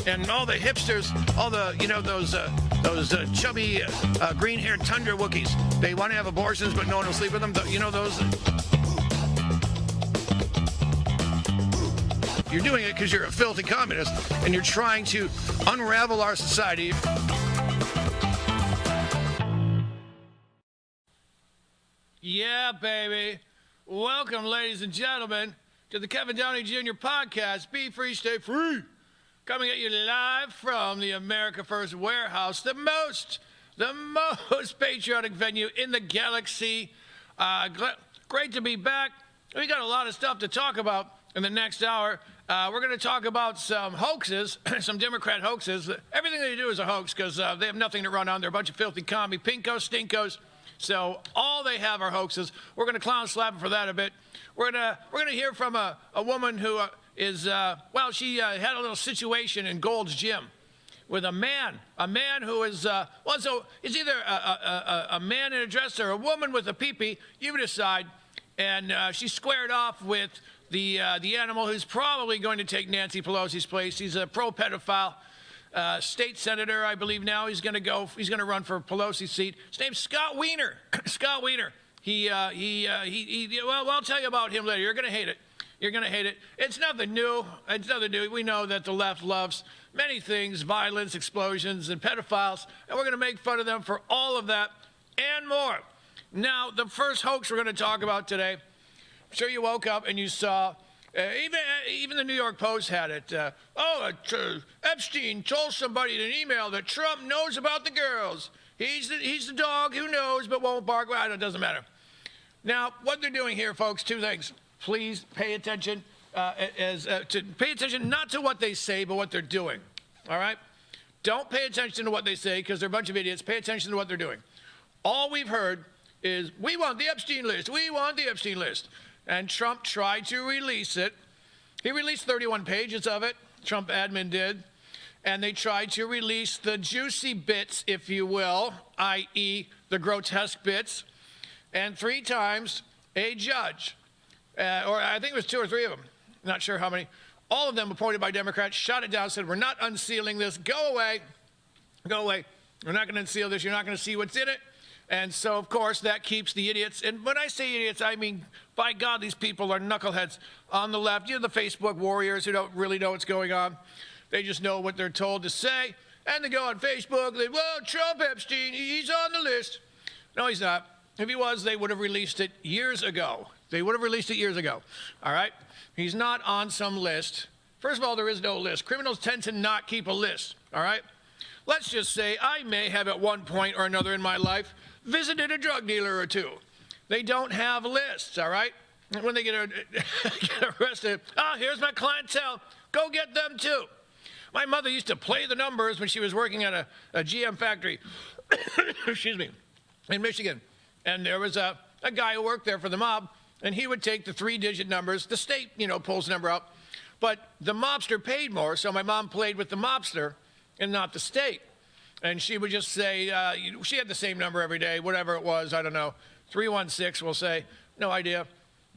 and all the hipsters, all the, those chubby green-haired tundra Wookiees. They want to have abortions, but no one will sleep with them. Those. You're doing it because you're a filthy communist, and you're trying to unravel our society. Yeah, baby. Welcome, ladies and gentlemen, to the Kevin Downey Jr. podcast, Be Free, Stay Free. Coming at you live from the America First Warehouse, the most patriotic venue in the galaxy. Great to be back. We got a lot of stuff to talk about in the next hour. We're going to talk about some hoaxes, some Democrat hoaxes. Everything they do is a hoax because they have nothing to run on. They're a bunch of filthy commie pinkos, stinkos. So all they have are hoaxes. We're going to clown slap them for that a bit. We're going to hear from a woman who she had a little situation in Gold's Gym with a man who is, so it's either a man in a dress or a woman with a peepee. You decide. And she squared off with the animal who's probably going to take Nancy Pelosi's place. He's a pro-pedophile state senator, I believe now. He's going to run for Pelosi's seat. His name's Scott Wiener. Scott Wiener. Well, I'll tell you about him later. You're going to hate it. You're going to hate it. It's nothing new. We know that the left loves many things, violence, explosions, and pedophiles, and we're going to make fun of them for all of that and more. Now, the first hoax we're going to talk about today, I'm sure you woke up and you saw, even the New York Post had it. Epstein told somebody in an email that Trump knows about the girls. He's the dog who knows but won't bark. Well, it doesn't matter. Now, what they're doing here, folks, two things. Please pay attention, pay attention not to what they say, but what they're doing, all right? Don't pay attention to what they say because they're a bunch of idiots. Pay attention to what they're doing. All we've heard is, we want the Epstein list. We want the Epstein list. And Trump tried to release it. He released 31 pages of it, Trump admin did. And they tried to release the juicy bits, if you will, i.e. the grotesque bits. And 3 times a judge, or I think it was 2 or 3 of them, not sure how many, all of them appointed by Democrats, shot it down, said, we're not unsealing this. Go away. Go away. We're not going to unseal this. You're not going to see what's in it. And so, of course, that keeps the idiots. And when I say idiots, I mean, by God, these people are knuckleheads on the left. You know, the Facebook warriors who don't really know what's going on. They just know what they're told to say. And they go on Facebook. Well, Trump Epstein, he's on the list. No, he's not. If he was, they would have released it years ago. They would have released it years ago. All right? He's not on some list. First of all, there is no list. Criminals tend to not keep a list. All right? Let's just say I may have at one point or another in my life visited a drug dealer or two. They don't have lists, all right? When they get arrested, here's my clientele. Go get them too. My mother used to play the numbers when she was working at a GM factory, excuse me, in Michigan. And there was a guy who worked there for the mob, and he would take the 3-digit numbers. The state, pulls the number out. But the mobster paid more, so my mom played with the mobster and not the state. And she would just say, she had the same number every day, whatever it was, I don't know, 316, we'll say, no idea.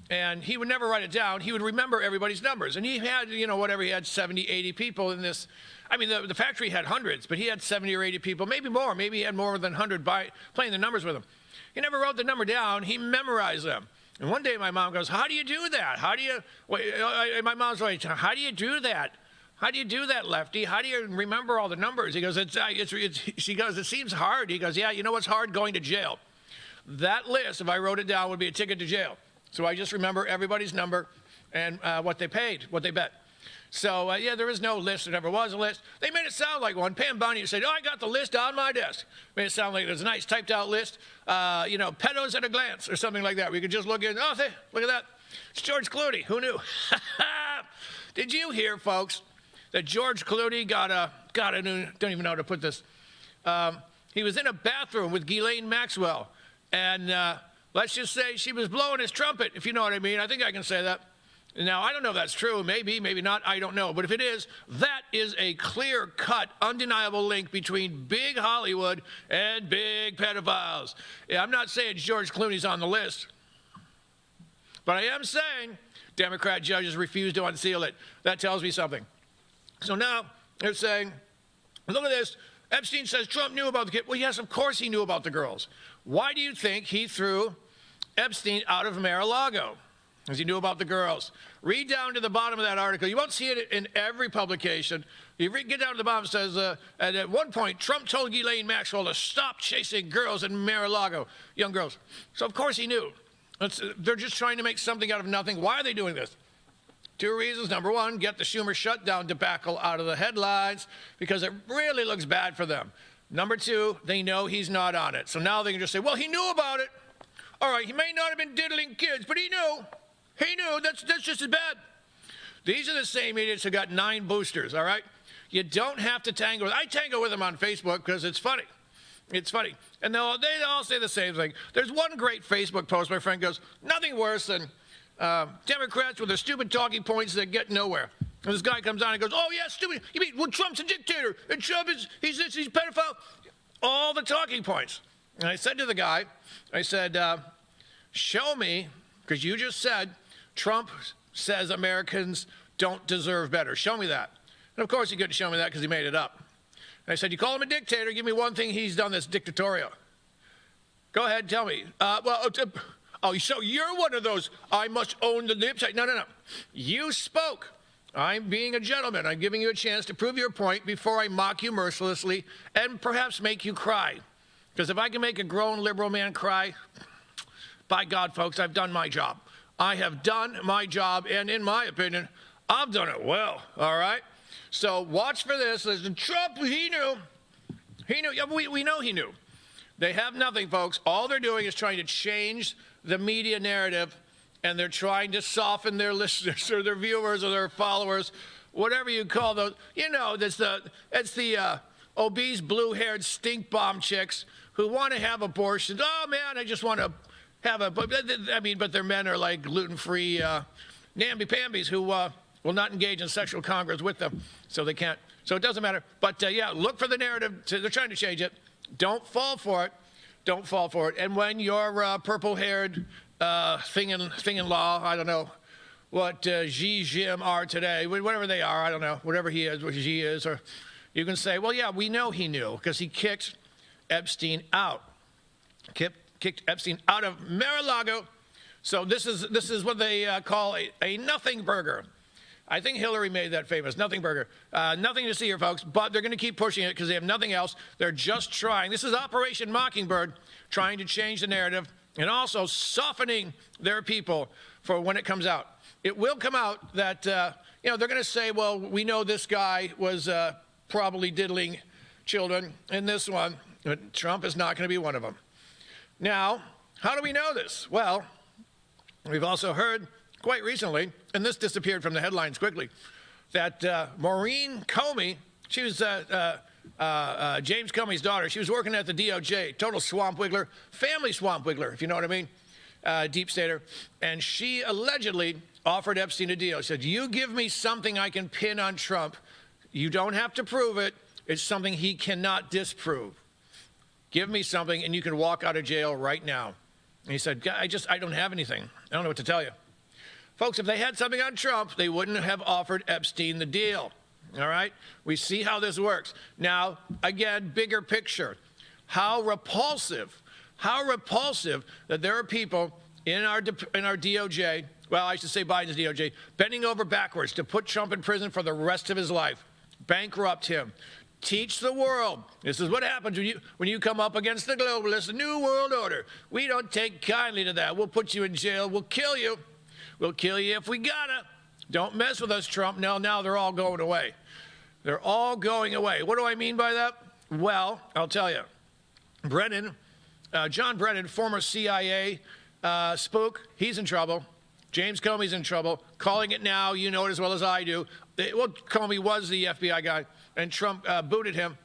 And he would never write it down. He would remember everybody's numbers. And he had, whatever, he had 70, 80 people in this. I mean, the factory had hundreds, but he had 70 or 80 people, maybe more. Maybe he had more than 100 playing the numbers with him. He never wrote the number down. He memorized them. And one day my mom goes, how do you do that? My mom's like, how do you do that? How do you do that, Lefty? How do you remember all the numbers? He goes, she goes, it seems hard. He goes, yeah, you know what's hard? Going to jail. That list, if I wrote it down, would be a ticket to jail. So I just remember everybody's number and what they paid, what they bet. So, there is no list. There never was a list. They made it sound like one. Pam Bondi said, I got the list on my desk. Made it sound like there's a nice typed out list, pedos at a glance or something like that. We could just look at, look at that. It's George Clooney. Who knew? Did you hear, folks, that George Clooney got a new, don't even know how to put this. He was in a bathroom with Ghislaine Maxwell. And let's just say she was blowing his trumpet, if you know what I mean. I think I can say that. Now, I don't know if that's true. Maybe, maybe not. I don't know. But if it is, that is a clear-cut, undeniable link between big Hollywood and big pedophiles. Yeah, I'm not saying George Clooney's on the list. But I am saying Democrat judges refuse to unseal it. That tells me something. So now, They're saying, look at this. Epstein says Trump knew about the kid. Well, yes, of course he knew about the girls. Why do you think he threw Epstein out of Mar-a-Lago? Because he knew about the girls. Read down to the bottom of that article. You won't see it in every publication. You get down to the bottom, it says, and at one point, Trump told Ghislaine Maxwell to stop chasing girls in Mar-a-Lago, young girls. So, of course, he knew. They're just trying to make something out of nothing. Why are they doing this? Two reasons. Number one, get the Schumer shutdown debacle out of the headlines because it really looks bad for them. Number two, they know he's not on it. So now they can just say, well, he knew about it. All right, he may not have been diddling kids, but he knew. He knew. That's just as bad. These are the same idiots who got 9 boosters, all right? You don't have to tangle. I tangle with them on Facebook because it's funny. It's funny. And they all say the same thing. There's one great Facebook post. My friend goes, nothing worse than Democrats with their stupid talking points that get nowhere. And this guy comes on and goes, oh, yeah, stupid. You mean, well, Trump's a dictator, and Trump he's this, he's a pedophile. All the talking points. And I said to the guy, I said, show me, because you just said Trump says Americans don't deserve better. Show me that. And, of course, he couldn't show me that because he made it up. And I said, you call him a dictator. Give me one thing he's done that's dictatorial. Go ahead, tell me. Oh, so you're one of those, I must own the website. No. You spoke. I'm being a gentleman. I'm giving you a chance to prove your point before I mock you mercilessly and perhaps make you cry. Because if I can make a grown liberal man cry, by God, folks, I've done my job. I have done my job, and in my opinion, I've done it well, all right? So watch for this. Listen, Trump, he knew. He knew. Yeah, we know he knew. They have nothing, folks. All they're doing is trying to change the media narrative, and they're trying to soften their listeners or their viewers or their followers, whatever you call those. You know, it's the obese, blue-haired stink bomb chicks who want to have abortions. Oh, man, I just want to have a, but their men are like gluten-free namby-pambies who will not engage in sexual congress with them, so they can't. So it doesn't matter. But, yeah, look for the narrative. They're trying to change it. Don't fall for it. Don't fall for it. And when your purple-haired thing-in-law, I don't know what Xi Jim are today, whatever they are, I don't know, whatever he is, what Xi is, or you can say, well, yeah, we know he knew because he kicked Epstein out. Kicked Epstein out of Mar-a-Lago. So this is what they call a nothing burger. I think Hillary made that famous, nothing burger. Nothing to see here, folks, but they're going to keep pushing it because they have nothing else. They're just trying. This is Operation Mockingbird, trying to change the narrative and also softening their people for when it comes out. It will come out that, they're going to say, well, we know this guy was probably diddling children in this one, but Trump is not going to be one of them. Now, how do we know this? Well, we've also heard quite recently, and this disappeared from the headlines quickly, that Maureen Comey, she was James Comey's daughter. She was working at the DOJ, total swamp wiggler, family swamp wiggler, if you know what I mean, deep stater. And she allegedly offered Epstein a deal. She said, you give me something I can pin on Trump. You don't have to prove it. It's something he cannot disprove. Give me something, and you can walk out of jail right now. And he said, I don't have anything. I don't know what to tell you. Folks, if they had something on Trump, they wouldn't have offered Epstein the deal. All right? We see how this works. Now, again, bigger picture. How repulsive that there are people in our DOJ, well, I should say Biden's DOJ, bending over backwards to put Trump in prison for the rest of his life, bankrupt him. Teach the world. This is what happens when you come up against the globalists, the New World Order. We don't take kindly to that. We'll put you in jail. We'll kill you. We'll kill you if we gotta. Don't mess with us, Trump. Now they're all going away. They're all going away. What do I mean by that? Well, I'll tell you. John Brennan, former CIA spook, he's in trouble. James Comey's in trouble. Calling it now, you know it as well as I do. Well, Comey was the FBI guy, and Trump booted him.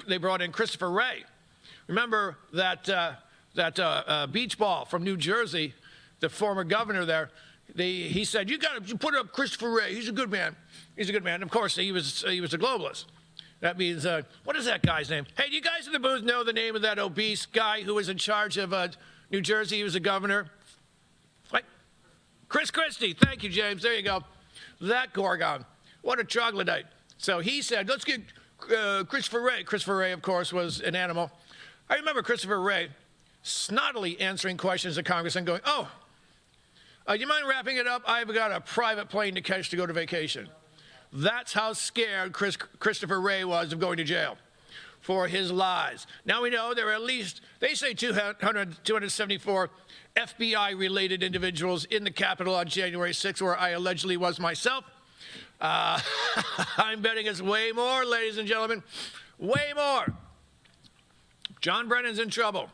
They brought in Christopher Wray. Remember that beach ball from New Jersey, the former governor there, he said, you got to put up Christopher Wray. He's a good man. He's a good man. Of course, he was a globalist. That means, what is that guy's name? Hey, do you guys in the booth know the name of that obese guy who was in charge of New Jersey? He was a governor. What? Chris Christie. Thank you, James. There you go. That Gorgon. What a troglodyte. So he said, let's get Christopher Wray. Christopher Wray, of course, was an animal. I remember Christopher Wray snottily answering questions to Congress and going, oh, you mind wrapping it up? I've got a private plane to catch to go to vacation. That's how scared Christopher Wray was of going to jail for his lies. Now we know there are at least, they say 274 FBI-related individuals in the Capitol on January 6th, where I allegedly was myself. I'm betting it's way more, ladies and gentlemen, way more. John Brennan's in trouble.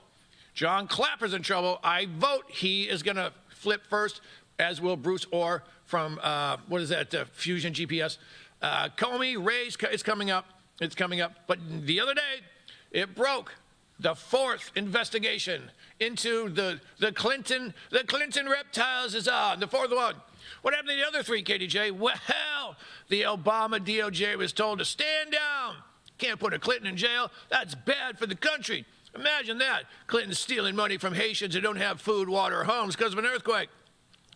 John Clapper's in trouble. I vote he is going to flip first, as will Bruce Orr from, what is that, Fusion GPS. Comey, Ray's, it's coming up. It's coming up. But the other day, it broke. The fourth investigation into the Clinton reptiles is on. The fourth one. What happened to the other three, KDJ? Well, the Obama DOJ was told to stand down. Can't put a Clinton in jail. That's bad for the country. Imagine that. Clinton's stealing money from Haitians who don't have food, water, or homes because of an earthquake.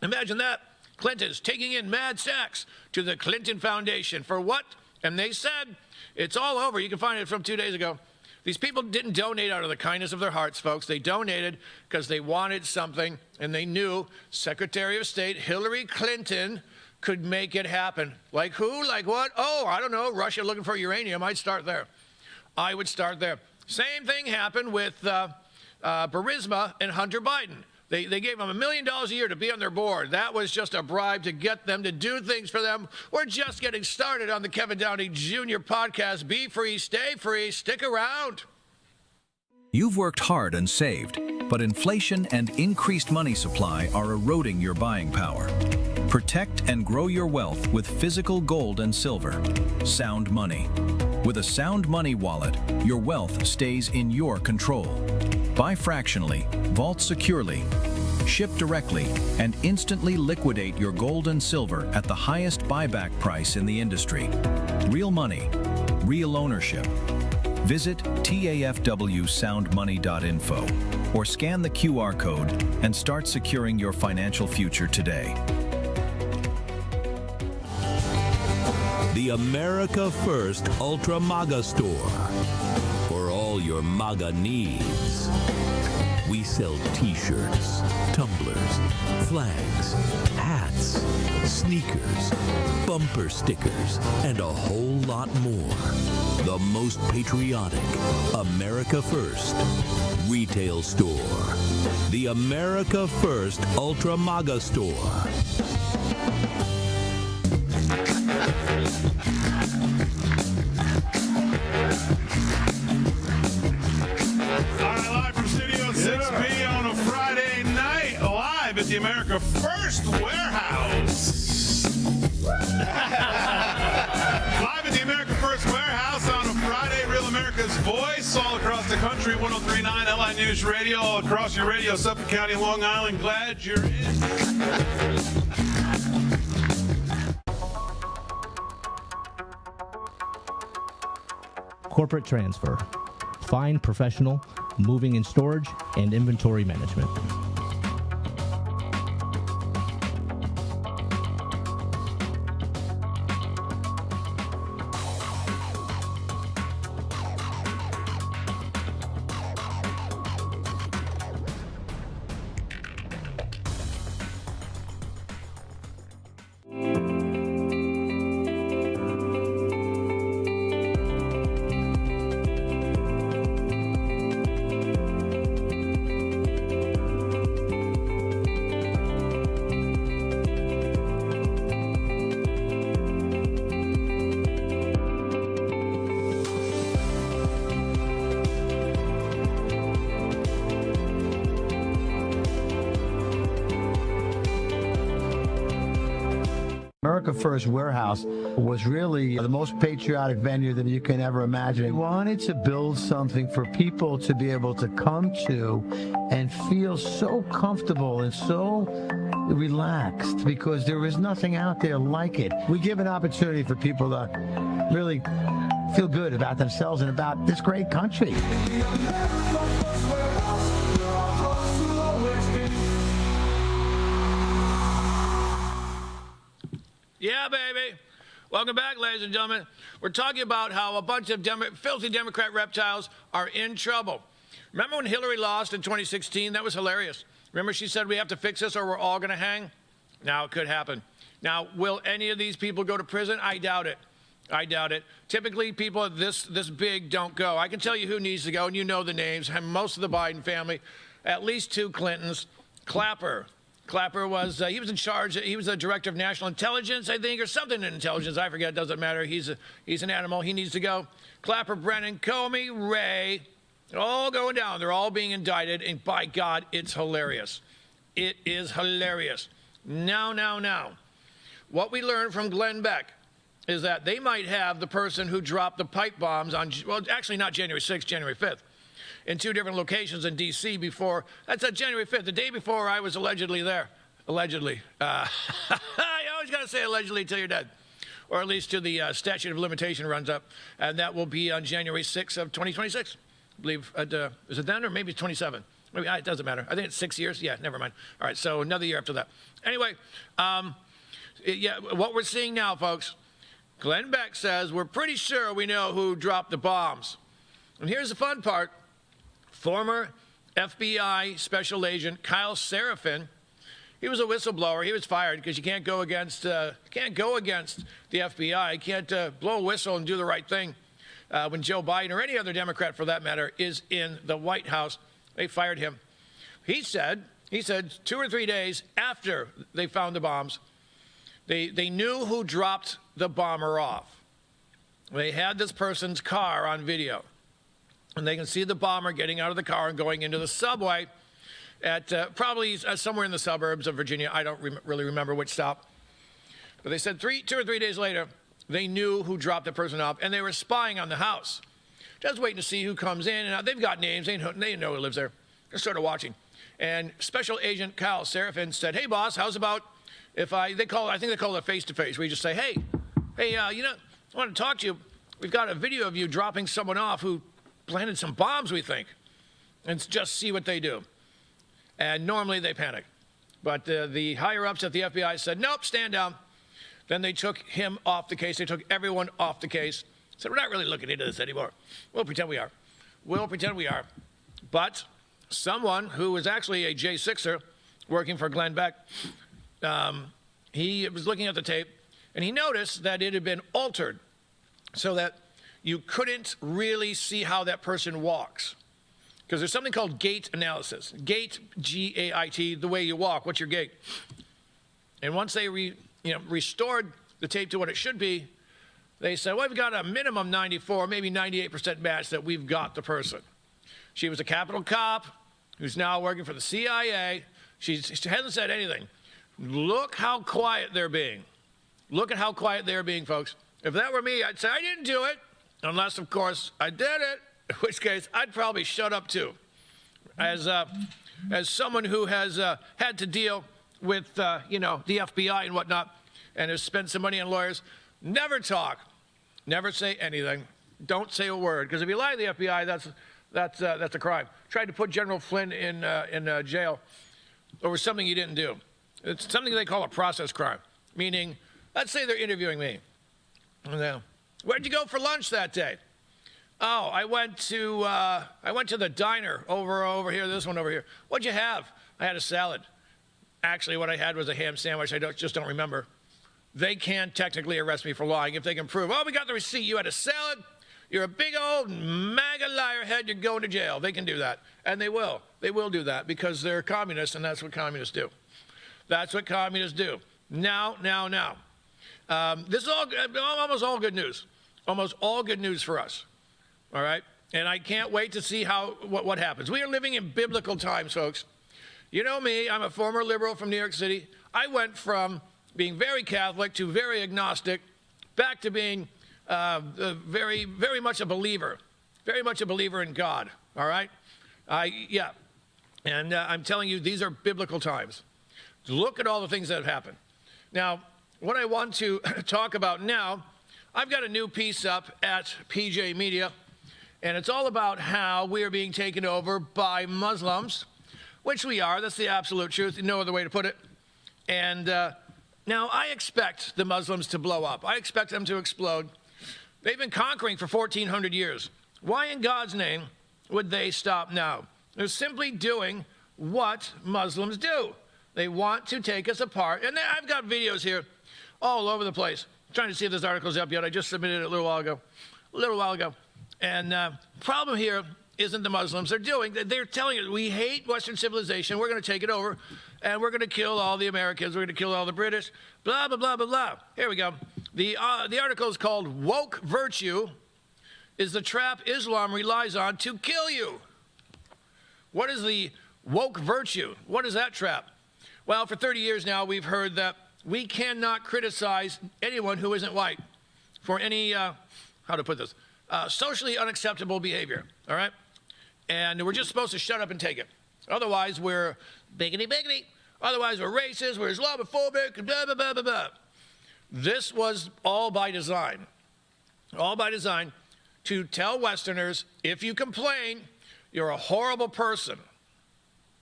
Imagine that. Clinton's taking in mad stacks to the Clinton Foundation. For what? And they said, it's all over. You can find it from 2 days ago. These people didn't donate out of the kindness of their hearts, folks. They donated because they wanted something, and they knew Secretary of State Hillary Clinton could make it happen. Like who? Like what? Oh, I don't know. Russia looking for uranium. I'd start there. I would start there. Same thing happened with Burisma and Hunter Biden. They gave them $1 million a year to be on their board. That was just a bribe to get them to do things for them. We're just getting started on the Kevin Downey Jr. podcast. Be free, stay free, stick around. You've worked hard and saved, but inflation and increased money supply are eroding your buying power. Protect and grow your wealth with physical gold and silver. Sound Money. With a Sound Money wallet, your wealth stays in your control. Buy fractionally, vault securely, ship directly, and instantly liquidate your gold and silver at the highest buyback price in the industry. Real money, real ownership. Visit tafwsoundmoney.info or scan the QR code and start securing your financial future today. The America First Ultra MAGA Store. For all your MAGA needs. We sell t-shirts, tumblers, flags, hats, sneakers, bumper stickers, and a whole lot more. The most patriotic America First retail store. The America First Ultra MAGA Store. The America First Warehouse. Live at the America First Warehouse on a Friday. Real America's Voice all across the country. 103.9 LI News Radio, all across your radio, Suffolk County, Long Island. Glad you're in. Corporate transfer. Fine professional, moving and storage, and inventory management. America First Warehouse was really the most patriotic venue that you can ever imagine. We wanted to build something for people to be able to come to and feel so comfortable and so relaxed, because there is nothing out there like it. We give an opportunity for people to really feel good about themselves and about this great country. Yeah, baby. Welcome back, ladies and gentlemen. We're talking about how a bunch of filthy Democrat reptiles are in trouble. Remember when Hillary lost in 2016? That was hilarious. Remember she said we have to fix this or we're all going to hang? Now it could happen. Now, will any of these people go to prison? I doubt it. I doubt it. Typically, people this big don't go. I can tell you who needs to go, and you know the names. Most of the Biden family, at least 2 Clintons. Clapper was, he was in charge, he was the director of national intelligence, I think, or something in intelligence. I forget, it doesn't matter. He's an animal. He needs to go. Clapper, Brennan, Comey, Ray, all going down. They're all being indicted, and by God, it's hilarious. It is hilarious. Now. What we learned from Glenn Beck is that they might have the person who dropped the pipe bombs on, well, actually not January 6th, January 5th. In 2 different locations in D.C. before. That's January 5th, the day before I was allegedly there. Allegedly. You always got to say allegedly till you're dead. Or at least till the statute of limitation runs up. And that will be on January 6th of 2026. I believe, is it then or maybe it's 27? Maybe, it doesn't matter. I think it's 6 years. Yeah, never mind. All right, so another year after that. Anyway, what we're seeing now, folks, Glenn Beck says we're pretty sure we know who dropped the bombs. And here's the fun part. Former FBI Special Agent Kyle Seraphin, he was a whistleblower. He was fired because you can't go against the FBI. You can't blow a whistle and do the right thing when Joe Biden or any other Democrat, for that matter, is in the White House. They fired him. He said 2 or 3 days after they found the bombs, they knew who dropped the bomber off. They had this person's car on video. And they can see the bomber getting out of the car and going into the subway at probably somewhere in the suburbs of Virginia. I don't really remember which stop. But they said 2 or 3 days later, they knew who dropped the person off, and they were spying on the house. Just waiting to see who comes in. And they've got names. They know who lives there. They're sort of watching. And Special Agent Kyle Seraphin said, hey, boss, how's about if I think they call it face-to-face, where you just say, hey, I want to talk to you. We've got a video of you dropping someone off who planted some bombs, we think, and just see what they do. And normally they panic. But the higher-ups at the FBI said, nope, stand down. Then they took him off the case. They took everyone off the case. Said, we're not really looking into this anymore. We'll pretend we are. But someone who was actually a J6er working for Glenn Beck, he was looking at the tape, and he noticed that it had been altered so that you couldn't really see how that person walks. Because there's something called gait analysis. Gait, G-A-I-T, the way you walk. What's your gait? And once they restored the tape to what it should be, they said, well, we've got a minimum 94, maybe 98% match that we've got the person. She was a Capitol cop who's now working for the CIA. She hasn't said anything. Look how quiet they're being. Look at how quiet they're being, folks. If that were me, I'd say, I didn't do it. Unless, of course, I did it, in which case I'd probably shut up too. As someone who has had to deal with, the FBI and whatnot, and has spent some money on lawyers, never talk, never say anything, don't say a word, because if you lie to the FBI, that's a crime. Tried to put General Flynn in jail over something he didn't do. It's something they call a process crime, meaning, let's say they're interviewing me. Where'd you go for lunch that day? Oh, I went to the diner over here, this one over here. What'd you have? I had a salad. Actually, what I had was a ham sandwich. I just don't remember. They can technically arrest me for lying if they can prove, oh, we got the receipt. You had a salad. You're a big old MAGA liar head. You're going to jail. They can do that. And they will. They will do that because they're communists, and that's what communists do. That's what communists do. Now. This is almost all good news. Almost all good news for us. All right? And I can't wait to see what happens. We are living in biblical times, folks. You know me. I'm a former liberal from New York City. I went from being very Catholic to very agnostic, back to being very, very much a believer. Very much a believer in God. All right? And I'm telling you, these are biblical times. Look at all the things that have happened. Now, what I want to talk about now, I've got a new piece up at PJ Media, and it's all about how we are being taken over by Muslims, which we are. That's the absolute truth. No other way to put it. And Now, I expect the Muslims to blow up. I expect them to explode. They've been conquering for 1,400 years. Why in God's name would they stop now? They're simply doing what Muslims do. They want to take us apart. And I've got videos here all over the place. I'm trying to see if this article's up yet. I just submitted it a little while ago. And problem here isn't the Muslims. They're telling us we hate Western civilization. We're going to take it over. And we're going to kill all the Americans. We're going to kill all the British. Blah, blah, blah, blah, blah. Here we go. The article is called Woke Virtue is the Trap Islam Relies on to Kill You. What is the woke virtue? What is that trap? Well, for 30 years now, we've heard that we cannot criticize anyone who isn't white for any, how to put this, socially unacceptable behavior, all right? And we're just supposed to shut up and take it. Otherwise, we're biggity. Otherwise, we're racist, we're Islamophobic, blah, blah, blah, blah, blah. This was all by design to tell Westerners, if you complain, you're a horrible person,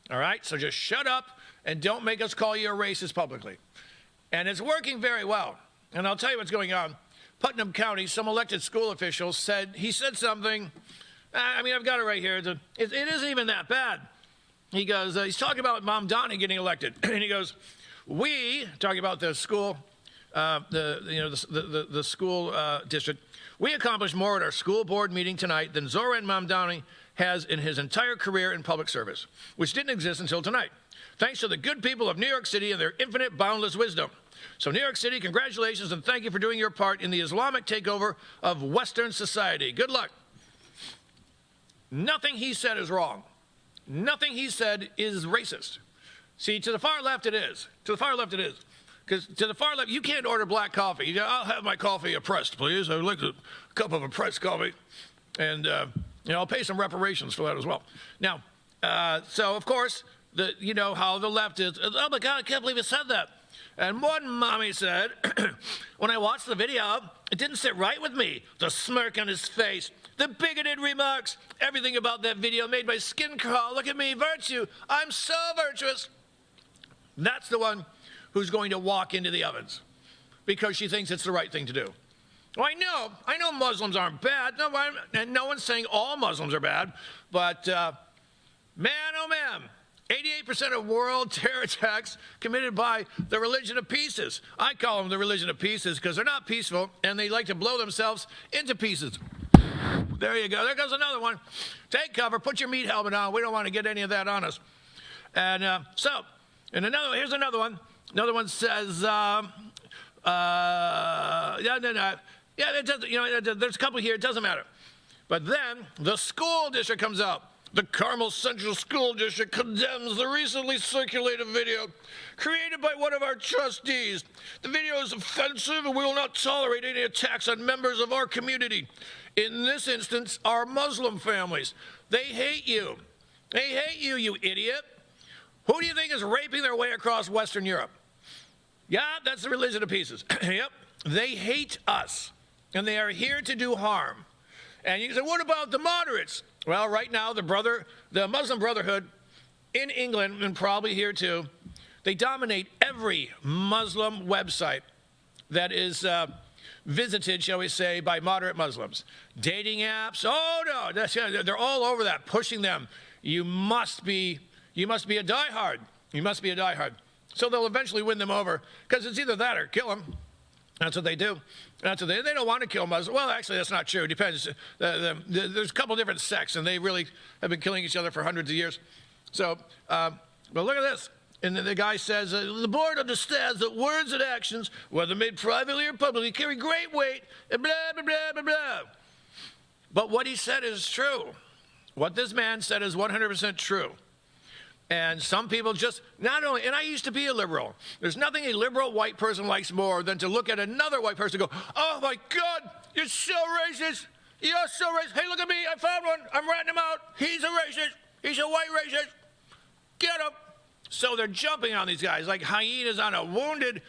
all right? So just shut up and don't make us call you a racist publicly. And it's working very well. And I'll tell you what's going on. Putnam County, some elected school official said something, I mean, I've got it right here. It isn't even that bad. He goes, he's talking about Mom Downey getting elected. And he goes, talking about the school, the school district, we accomplished more at our school board meeting tonight than Zoran Mamdani has in his entire career in public service, which didn't exist until tonight. Thanks to the good people of New York City and their infinite, boundless wisdom. So New York City, congratulations and thank you for doing your part in the Islamic takeover of Western society. Good luck. Nothing he said is wrong. Nothing he said is racist. See, to the far left it is. To the far left it is. Because to the far left, you can't order black coffee. You go, I'll have my coffee oppressed, please. I would like a cup of oppressed coffee. And, I'll pay some reparations for that as well. Now, so, of course, you know how the left is. Oh, my God, I can't believe you said that. And one mommy said, when I watched the video, it didn't sit right with me. The smirk on his face, the bigoted remarks, everything about that video made my skin crawl. Look at me, virtue. I'm so virtuous. That's the one who's going to walk into the ovens because she thinks it's the right thing to do. Well, I know Muslims aren't bad. No, and no one's saying all Muslims are bad, but man, oh man, 88% of world terror attacks committed by the religion of pieces. I call them the religion of pieces because they're not peaceful and they like to blow themselves into pieces. There you go. There goes another one. Take cover. Put your meat helmet on. We don't want to get any of that on us. And here's another one. Another one says, it doesn't, there's a couple here. It doesn't matter. But then the school district comes out. The Carmel Central School District condemns the recently circulated video created by one of our trustees. The video is offensive and we will not tolerate any attacks on members of our community. In this instance, our Muslim families. They hate you. They hate you, you idiot. Who do you think is raping their way across Western Europe? Yeah, that's the religion of pieces. Yep. They hate us, and they are here to do harm. And you say, what about the moderates? Well, right now, the Muslim Brotherhood in England, and probably here too, they dominate every Muslim website that is visited, shall we say, by moderate Muslims. Dating apps, oh no, they're all over that, pushing them. You must be a diehard. You must be a diehard. So they'll eventually win them over, because it's either that or kill them. That's what they do. That's what they don't want to kill Muslims. Well, actually, that's not true. It depends. There's a couple different sects, and they really have been killing each other for hundreds of years. So, but look at this. And the guy says, the board understands that words and actions, whether made privately or publicly, carry great weight, and blah, blah, blah, blah, blah. But what he said is true. What this man said is 100% true. And some people just, not only, and I used to be a liberal. There's nothing a liberal white person likes more than to look at another white person and go, oh my God, you're so racist. You're so racist. Hey, look at me, I found one. I'm ratting him out. He's a racist. He's a white racist. Get him. So they're jumping on these guys like hyenas on a wounded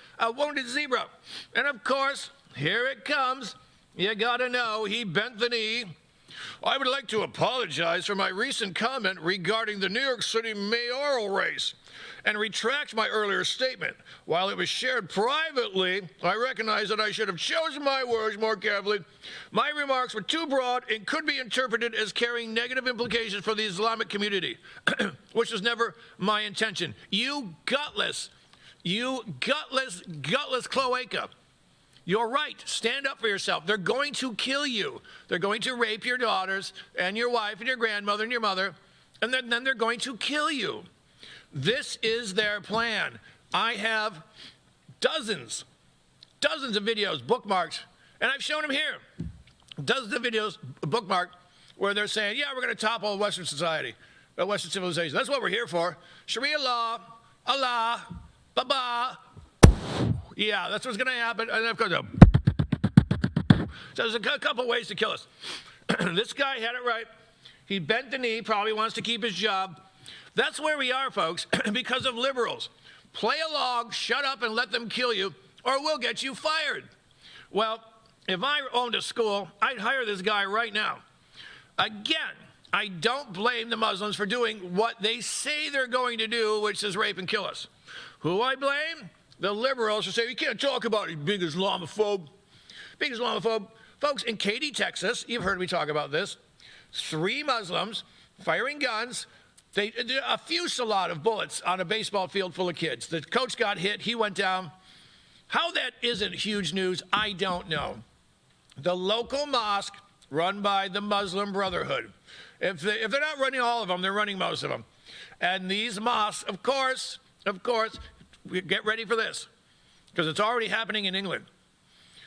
zebra. And of course, here it comes. You gotta know, he bent the knee. I would like to apologize for my recent comment regarding the New York City mayoral race. and retract my earlier statement. While it was shared privately, I recognize that I should have chosen my words more carefully. My remarks were too broad and could be interpreted as carrying negative implications for the Islamic community, which was never my intention. You gutless cloaca. You're right. Stand up for yourself. They're going to kill you. They're going to rape your daughters and your wife and your grandmother and your mother, and then they're going to kill you. This is their plan. I have dozens of videos bookmarked, and I've shown them here. Dozens of videos bookmarked where they're saying, yeah, we're going to topple Western society, Western civilization. That's what we're here for. Sharia law, Allah, Baba. Yeah, that's what's going to happen. And of course, so there's a couple ways to kill us. This guy had it right. He bent the knee, probably wants to keep his job. That's where we are, folks, because of liberals. Play along, shut up, and let them kill you, or we'll get you fired. Well, if I owned a school, I'd hire this guy right now. Again, I don't blame the Muslims for doing what they say they're going to do, which is rape and kill us. Who I blame? The liberals who say, you can't talk about it, big Islamophobe. Big Islamophobe. Folks, in Katy, Texas, you've heard me talk about this, 3 Muslims firing guns. They did a fusillade of bullets on a baseball field full of kids. The coach got hit. He went down. How that isn't huge news, I don't know. The local mosque run by the Muslim Brotherhood. If they're not running all of them, they're running most of them. And these mosques, of course, get ready for this, because it's already happening in England.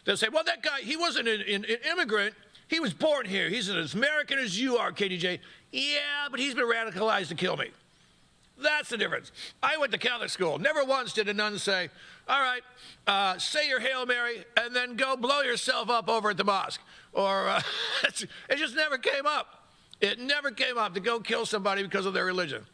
They'll say, well, that guy, he wasn't an immigrant. He was born here. He's as American as you are, KDJ. Yeah, but he's been radicalized to kill me. That's the difference. I went to Catholic school. Never once did a nun say, all right, say your Hail Mary and then go blow yourself up over at the mosque. Or it just never came up. It never came up to go kill somebody because of their religion.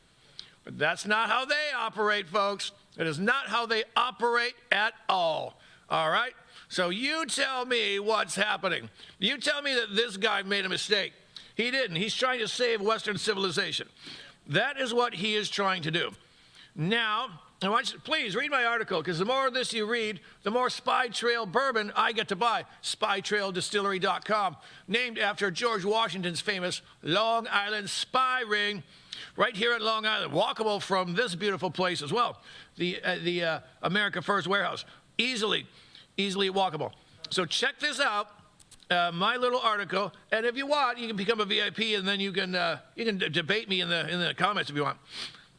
But that's not how they operate, folks. It is not how they operate at all. All right? So you tell me what's happening. You tell me that this guy made a mistake. He didn't. He's trying to save Western civilization. That is what he is trying to do. Now, I want you, please read my article, because the more of this you read, the more Spy Trail bourbon I get to buy. SpyTrailDistillery.com, named after George Washington's famous Long Island spy ring, right here in Long Island, walkable from this beautiful place as well, the America First warehouse, easily walkable. So check this out, my little article, and if you want, you can become a VIP, and then you can debate me in the comments if you want.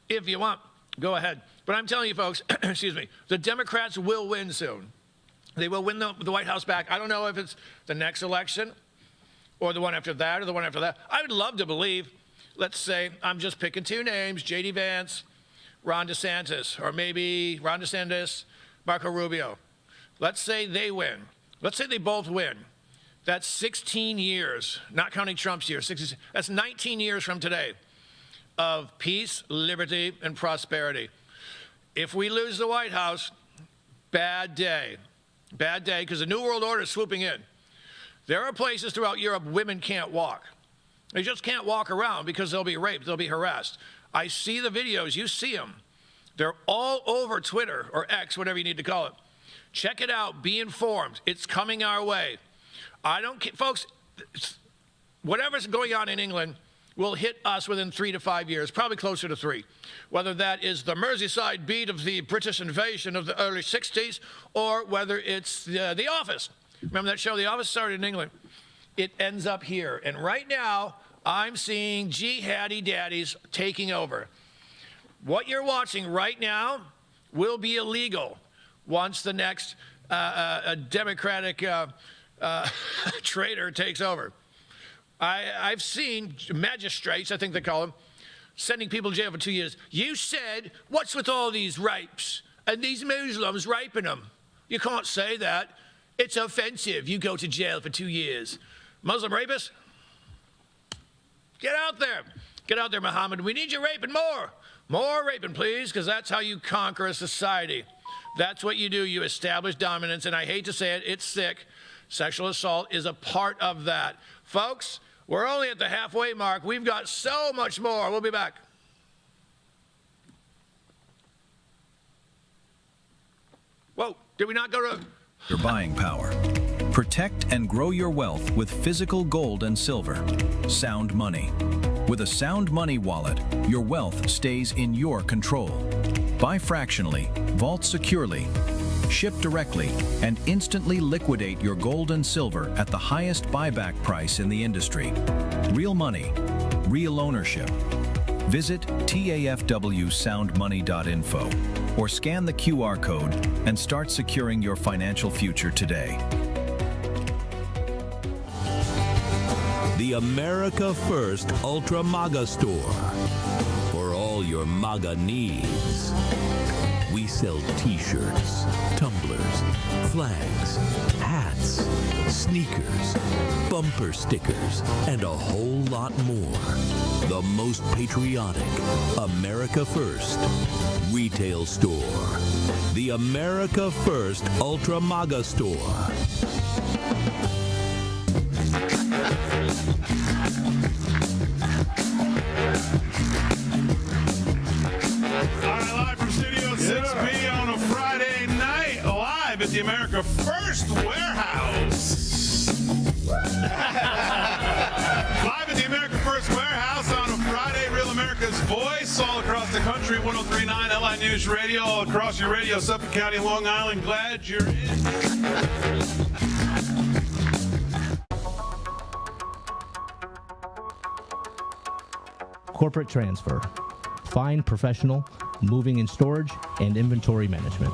If you want, go ahead. But I'm telling you, folks, excuse me, the Democrats will win soon. They will win the White House back. I don't know if it's the next election or the one after that or the one after that. I would love to believe, let's say, I'm just picking 2 names, J.D. Vance, Ron DeSantis, or maybe Ron DeSantis, Marco Rubio. Let's say they win. Let's say they both win. That's 16 years, not counting Trump's year. That's 19 years from today of peace, liberty, and prosperity. If we lose the White House, bad day. Bad day, because the New World Order is swooping in. There are places throughout Europe women can't walk. They just can't walk around because they'll be raped, they'll be harassed. I see the videos, you see them. They're all over Twitter or X, whatever you need to call it. Check it out, be informed. It's coming our way. I don't care, folks, whatever's going on in England will hit us within 3 to 5 years, probably closer to 3. Whether that is the Merseyside beat of the British invasion of the early 60s, or whether it's The Office. Remember that show, The Office, started in England. It ends up here. And right now, I'm seeing jihadi daddies taking over. What you're watching right now will be illegal once the next Democratic traitor takes over. I've seen magistrates, I think they call them, sending people to jail for 2 years. You said, what's with all these rapes and these Muslims raping them? You can't say that. It's offensive. You go to jail for 2 years. Muslim rapists? Get out there. Get out there, Muhammad. We need you raping more. More raping, please, because that's how you conquer a society. That's what you do. You establish dominance, and I hate to say it, it's sick. Sexual assault is a part of that. Folks, we're only at the halfway mark. We've got so much more. We'll be back. Whoa, did we not go to... Your buying power. Protect and grow your wealth with physical gold and silver. Sound Money. With a Sound Money wallet, your wealth stays in your control. Buy fractionally, vault securely, ship directly, and instantly liquidate your gold and silver at the highest buyback price in the industry. Real money, real ownership. Visit tafwsoundmoney.info or scan the QR code and start securing your financial future today. The America First Ultra MAGA Store. For all your MAGA needs. We sell t-shirts, tumblers, flags, hats, sneakers, bumper stickers, and a whole lot more. The most patriotic America First retail store. The America First Ultra MAGA Store. At the America First Warehouse. Live at the America First Warehouse on a Friday, Real America's Voice, all across the country, 103.9 LI News Radio, all across your radio, Suffolk County, Long Island. Glad you're in. Corporate transfer. Fine professional moving and storage and inventory management.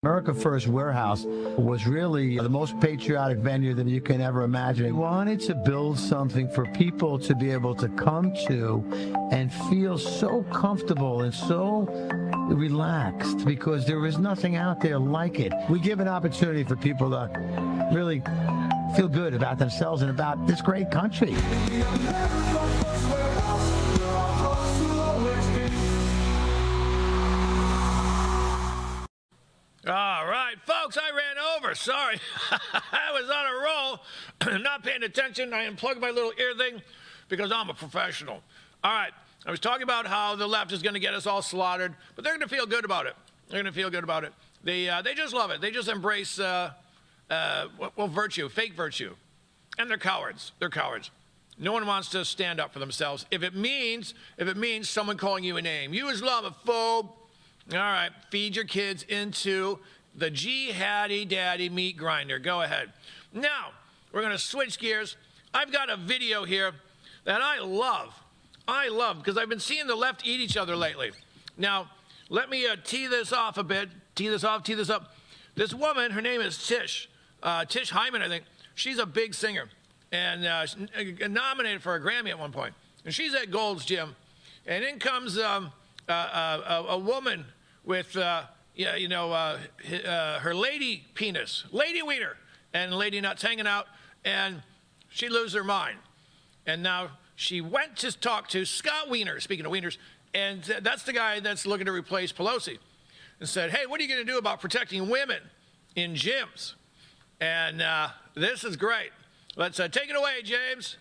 America First Warehouse was really the most patriotic venue that you can ever imagine. We wanted to build something for people to be able to come to and feel so comfortable and so relaxed because there was nothing out there like it. We give an opportunity for people to really feel good about themselves and about this great country. All right, folks, I ran over. Sorry. I was on a roll, not paying attention. I unplugged my little ear thing because I'm a professional. All right, I was talking about how the left is going to get us all slaughtered, but they're going to feel good about it. They're going to feel good about it. They just love it. They just embrace, virtue, fake virtue. And they're cowards. They're cowards. No one wants to stand up for themselves. If it means someone calling you a name. You Islamophobe. All right, feed your kids into the jihadi daddy meat grinder. Go ahead. Now, we're going to switch gears. I've got a video here that I love. I love because I've been seeing the left eat each other lately. Now, let me tee this off a bit. Tee this up. This woman, her name is Tish. Tish Hyman, I think. She's a big singer and nominated for a Grammy at one point. And she's at Gold's Gym. And in comes a woman with, her lady penis, lady wiener, and lady nuts hanging out, and she loses her mind. And now she went to talk to Scott Wiener, speaking of wieners, and that's the guy that's looking to replace Pelosi, and said, hey, what are you going to do about protecting women in gyms? And this is great. Let's take it away, James.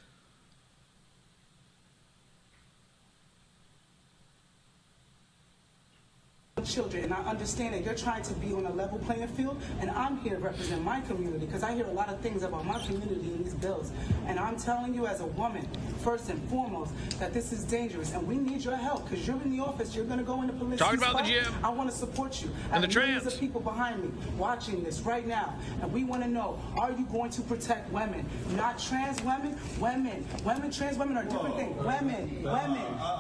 children, and I understand that you're trying to be on a level playing field, and I'm here to represent my community because I hear a lot of things about my community in these bills. And I'm telling you as a woman, first and foremost, that this is dangerous, and we need your help because you're in the office, you're going to go into police. Talking about the gym. I want to support you. And the trans. Millions of people behind me watching this right now, and we want to know, are you going to protect women? Not trans women, women. Trans women are different things. Women.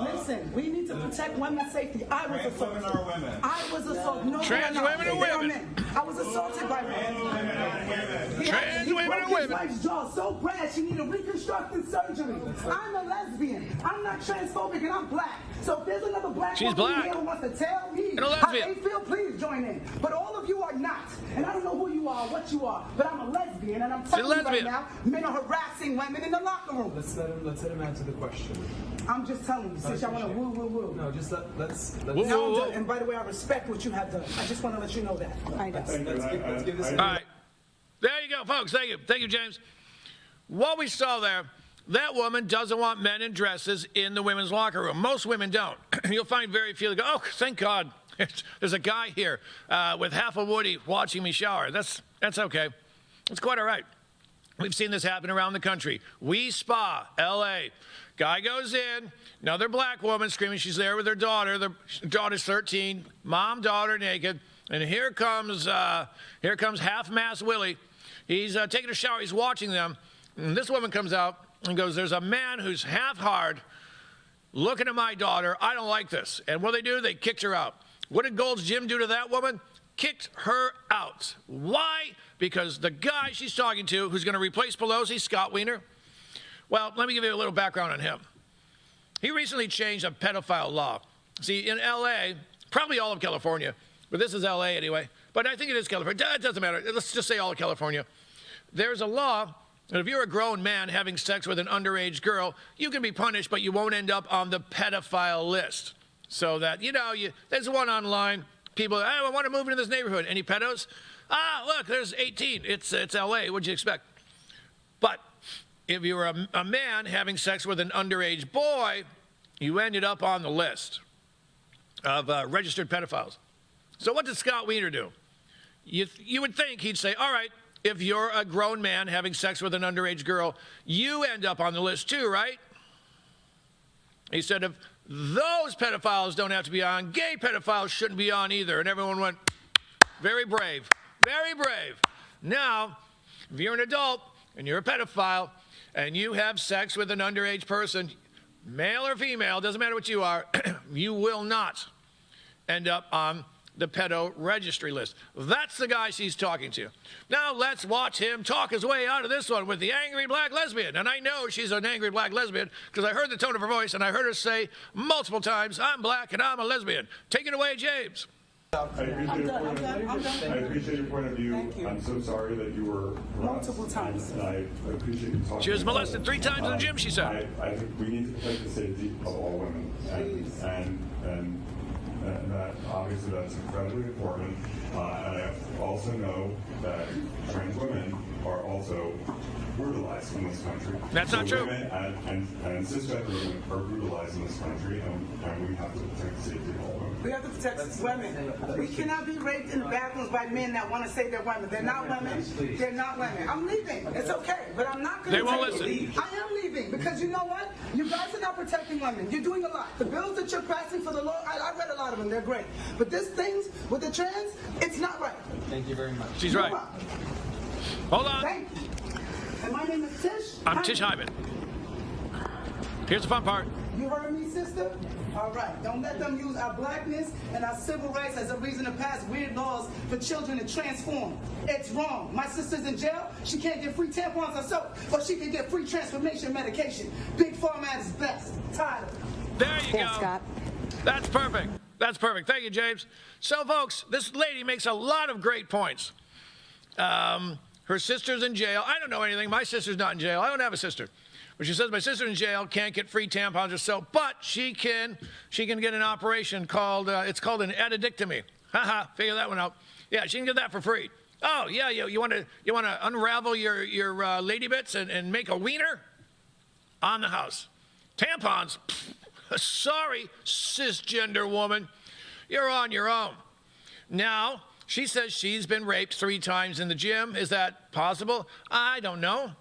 Listen, we need to protect women's safety. I was assaulted. I was assaulted. No, Trans women are women. I was assaulted by men. Trans women are women. His wife's jaw so bad she needed reconstructive surgery. I'm a lesbian. I'm not transphobic and I'm black. So if there's another black She's woman black. here who wants to tell me And a how lesbian. they feel, please join in. But all of you are not. And I don't know who you are, what you are, but I'm a lesbian, and I'm telling you right now, men are harassing women in the locker room. Let's let him answer the question. I'm just telling you, sis, I want to woo. No, just let's. No, and by the way, I respect what you have done. I just want to let you know that. Let's give this. All right. There you go, folks. Thank you. Thank you, James. What we saw there, that woman doesn't want men in dresses in the women's locker room. Most women don't. You'll find very few that go, oh, thank God. There's a guy here with half a Woody watching me shower. That's okay. It's quite all right. We've seen this happen around the country. We Spa, L.A. Guy goes in, another black woman screaming she's there with her daughter. The daughter's 13, mom, daughter naked. And here comes half-mast Willie. He's taking a shower. He's watching them. And this woman comes out and goes, there's a man who's half hard looking at my daughter. I don't like this. And what do? They kicked her out. What did Gold's Gym do to that woman? Kicked her out. Why? Because the guy she's talking to, who's going to replace Pelosi, Scott Wiener, well, let me give you a little background on him. He recently changed a pedophile law. See, in L.A., probably all of California, but this is L.A. anyway, but I think it is California. It doesn't matter. Let's just say all of California. There's a law that if you're a grown man having sex with an underage girl, you can be punished, but you won't end up on the pedophile list. So that, there's one online. People, I want to move into this neighborhood. Any pedos? Look, there's 18. It's L.A. What'd you expect? But if you were a man having sex with an underage boy, you ended up on the list of registered pedophiles. So what did Scott Wiener do? You would think he'd say, all right, if you're a grown man having sex with an underage girl, you end up on the list too, right? He said, if those pedophiles don't have to be on, gay pedophiles shouldn't be on either. And everyone went, very brave, very brave. Now, if you're an adult and you're a pedophile and you have sex with an underage person, male or female, doesn't matter what you are, you will not end up on the pedo registry list. That's the guy she's talking to. Now let's watch him talk his way out of this one with the angry black lesbian. And I know she's an angry black lesbian because I heard the tone of her voice and I heard her say multiple times, I'm black and I'm a lesbian. Take it away, James. I appreciate your point of view. Thank you. I'm so sorry that you were harassed. Multiple times. And I appreciate you talking. She was molested 3 times in the gym, she said. I think we need to protect the safety of all women. And that obviously that's incredibly important. And I also know that trans women are also brutalized in this country. That's not true. Women and cisgender women are brutalized in this country, and we have to protect the safety of all women. We have to protect women. We cannot be raped in the bathrooms by men that want to say they're women. They're not women. They're not women. I'm leaving. It's okay, but I'm not going to. They won't listen. I am leaving because you know what? You guys are not protecting women. You're doing a lot. The bills that you're passing for the law, I read a lot of them. They're great. But this things with the trans, it's not right. Thank you very much. She's right. Hold on. Thank you. And my name is Tish. I'm Tish Hyman. Here's the fun part. You heard me, sister? All right. Don't let them use our blackness and our civil rights as a reason to pass weird laws for children to transform. It's wrong. My sister's in jail. She can't get free tampons or soap, but she can get free transformation medication. Big Pharma at its best. Tired. There you go. Scott. That's perfect. That's perfect. Thank you, James. So, folks, this lady makes a lot of great points. Her sister's in jail. I don't know anything. My sister's not in jail. I don't have a sister. But she says my sister's in jail, can't get free tampons or soap, but she can get an operation called, it's called an addictomy. Haha, figure that one out. Yeah, she can get that for free. Oh, yeah, you want to unravel your lady bits and make a wiener? On the house. Tampons? Sorry, cisgender woman. you're on your own. Now, she says she's been raped 3 times in the gym. Is that possible? I don't know.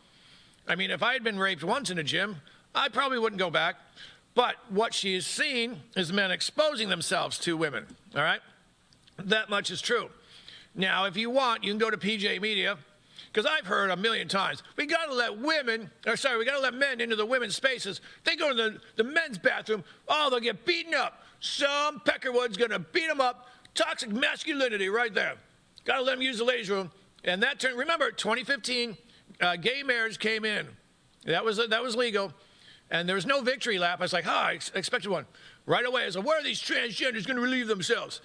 I mean, if I had been raped once in a gym, I probably wouldn't go back. But what she has seen is men exposing themselves to women, all right? That much is true. Now, if you want, you can go to PJ Media, because I've heard a million times, we got to let men into the women's spaces. They go to the men's bathroom, oh, they'll get beaten up. Some Peckerwood's going to beat them up. Toxic masculinity right there. Got to let them use the ladies' room. And that turned, remember, 2015, gay marriage came in. That was legal. And there was no victory lap. I was like, I expected one. Right away, I was like, where are these transgenders going to relieve themselves?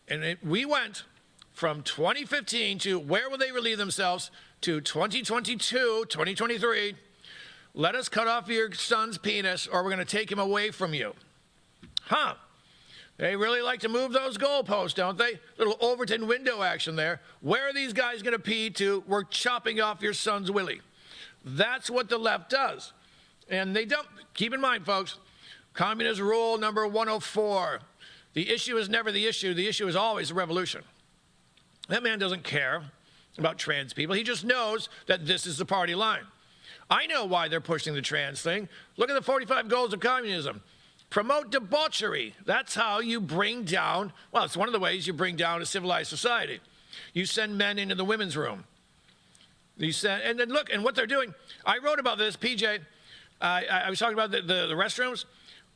And we went from 2015 to where will they relieve themselves to 2022, 2023. Let us cut off your son's penis or we're going to take him away from you. Huh. They really like to move those goalposts, don't they? Little Overton window action there. Where are these guys going to pee to? We're chopping off your son's willy. That's what the left does. And they don't. Keep in mind, folks, communist rule number 104. The issue is never the issue. The issue is always the revolution. That man doesn't care about trans people. He just knows that this is the party line. I know why they're pushing the trans thing. Look at the 45 goals of communism. Promote debauchery. That's how you bring down, well, it's one of the ways you bring down a civilized society. You send men into the women's room. And then look, and what they're doing, I wrote about this, PJ. I was talking about the restrooms.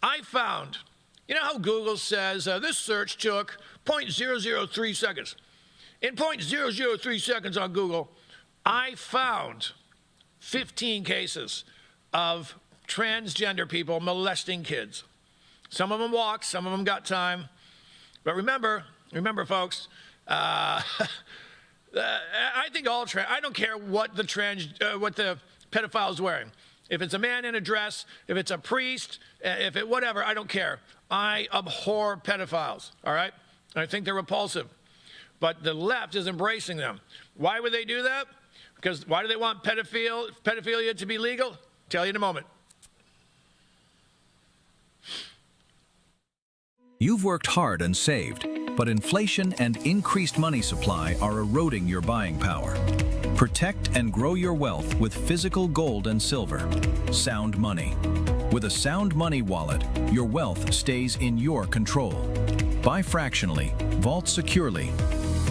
I found, you know how Google says this search took 0.003 seconds. In 0.003 seconds on Google, I found 15 cases of transgender people molesting kids. Some of them walked, some of them got time. But remember, folks, I think I don't care what the pedophile is wearing. If it's a man in a dress, if it's a priest, whatever, I don't care. I abhor pedophiles, all right? I think they're repulsive. But the left is embracing them. Why would they do that? Because why do they want pedophilia to be legal? Tell you in a moment. You've worked hard and saved, but inflation and increased money supply are eroding your buying power. Protect and grow your wealth with physical gold and silver. Sound Money. With a Sound Money wallet, your wealth stays in your control. Buy fractionally, vault securely,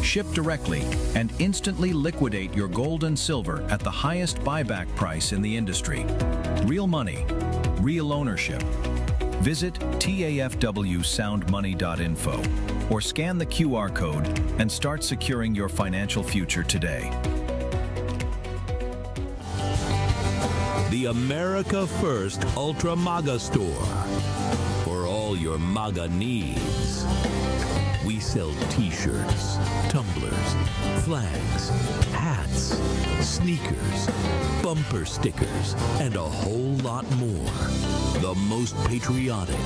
ship directly, and instantly liquidate your gold and silver at the highest buyback price in the industry. Real money, real ownership. Visit tafwsoundmoney.info or scan the QR code and start securing your financial future today. The America First Ultra MAGA Store. For all your MAGA needs. We sell t-shirts, tumblers, flags, hats, sneakers, bumper stickers, and a whole lot more. The most patriotic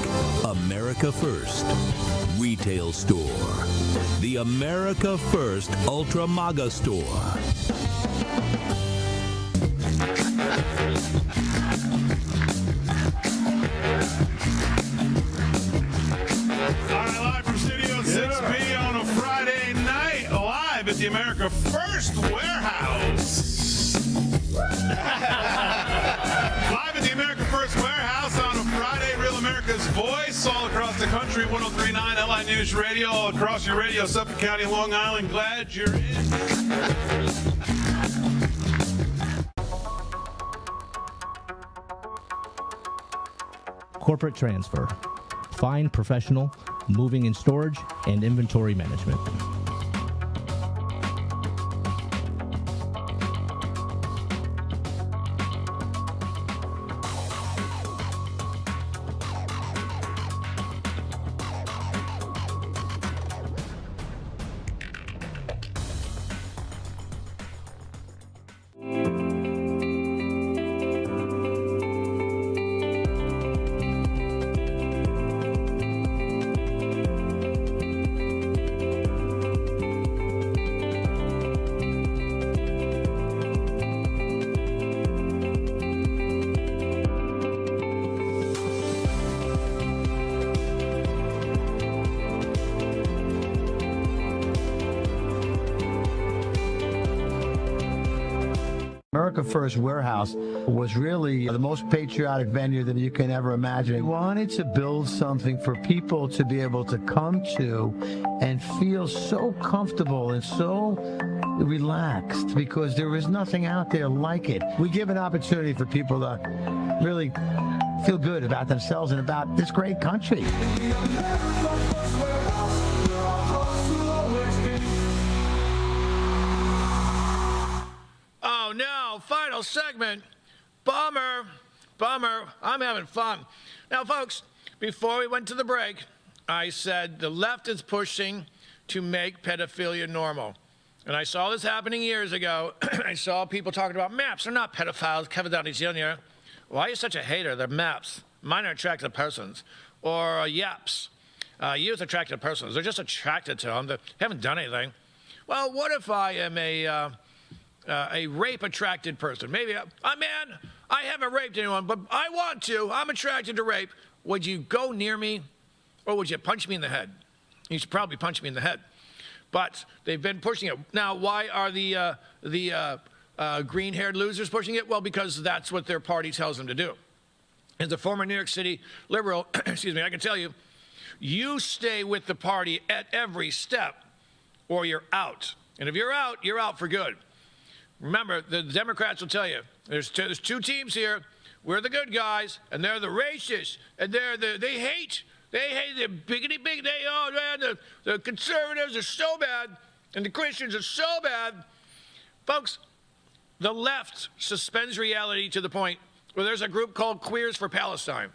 America First retail store. The America First Ultra MAGA Store. At the America First Warehouse. Live at the America First Warehouse on a Friday, Real America's Voice, all across the country, 103.9 LI News Radio, all across your radio, Suffolk County, Long Island. Glad you're in. Corporate transfer. Fine professional moving and storage and inventory management. America First Warehouse was really the most patriotic venue that you can ever imagine. We wanted to build something for people to be able to come to and feel so comfortable and so relaxed, because there is nothing out there like it. We give an opportunity for people to really feel good about themselves and about this great country. Oh no, final segment. Bummer. I'm having fun. Now, folks, before we went to the break, I said the left is pushing to make pedophilia normal. And I saw this happening years ago. I saw people talking about maps. They're not pedophiles, Kevin Downey Jr. Why are you such a hater? They're maps. Minor attracted persons. Or yaps. Youth attracted persons. They're just attracted to them. They haven't done anything. Well, what if I am a rape-attracted person? Maybe, man, I haven't raped anyone, but I want to. I'm attracted to rape. Would you go near me, or would you punch me in the head? You should probably punch me in the head. But they've been pushing it. Now, why are the green-haired losers pushing it? Well, because that's what their party tells them to do. As a former New York City liberal, excuse me, I can tell you, you stay with the party at every step, or you're out. And if you're out for good. Remember, the Democrats will tell you, there's two teams here. We're the good guys, and they're the racists, and they hate the biggity. The conservatives are so bad, and the Christians are so bad. Folks, the left suspends reality to the point where there's a group called Queers for Palestine.